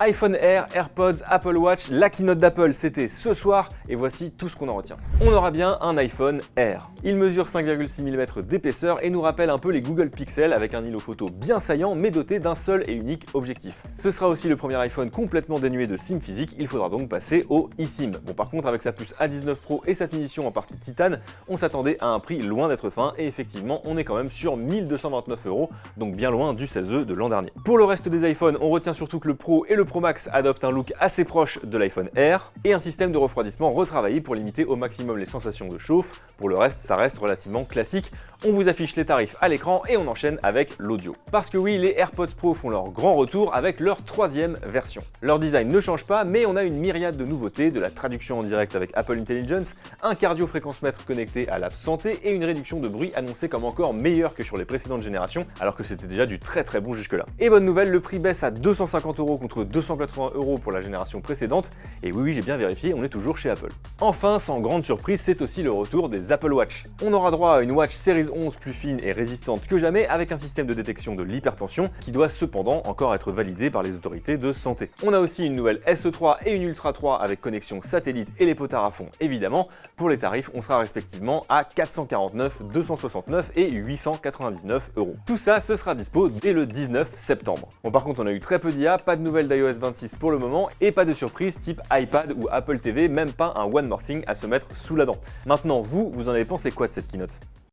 iPhone Air, AirPods, Apple Watch, la keynote d'Apple, c'était ce soir, et voici tout ce qu'on en retient. On aura bien un iPhone Air. Il mesure 5,6 mm d'épaisseur et nous rappelle un peu les Google Pixel avec un îlot photo bien saillant mais doté d'un seul et unique objectif. Ce sera aussi le premier iPhone complètement dénué de SIM physique, il faudra donc passer au eSIM. Bon, par contre, avec sa puce A19 Pro et sa finition en partie titane, on s'attendait à un prix loin d'être fin et effectivement, on est quand même sur 1229 €, donc bien loin du 16E de l'an dernier. Pour le reste des iPhones, on retient surtout que le Pro et le Pro Max adoptent un look assez proche de l'iPhone Air et un système de refroidissement retravaillé pour limiter au maximum les sensations de chauffe. Pour le reste, ça reste relativement classique. On vous affiche les tarifs à l'écran et on enchaîne avec l'audio. Parce que oui, les AirPods Pro font leur grand retour avec leur troisième version. Leur design ne change pas, mais on a une myriade de nouveautés, de la traduction en direct avec Apple Intelligence, un cardio-fréquence-mètre connecté à l'app Santé et une réduction de bruit annoncée comme encore meilleure que sur les précédentes générations, alors que c'était déjà du très bon jusque-là. Et bonne nouvelle, le prix baisse à 250 € contre 280 € pour la génération précédente, et oui, j'ai bien vérifié, on est toujours chez Apple. Enfin, sans grande surprise, c'est aussi le retour des Apple Watch. On aura droit à une Watch Series 11 plus fine et résistante que jamais, avec un système de détection de l'hypertension qui doit cependant encore être validé par les autorités de santé. On a aussi une nouvelle SE3 et une Ultra 3 avec connexion satellite et les potards à fond évidemment. Pour les tarifs, on sera respectivement à 449, 269 et 899 €. Tout ça, ce sera dispo dès le 19 septembre. Bon, par contre, on a eu très peu d'IA, pas de nouvelles d'iOS 26 pour le moment et pas de surprise type iPad ou Apple TV, même pas un One More Thing à se mettre sous la dent. Maintenant, vous en avez pensé quoi de cette keynote ?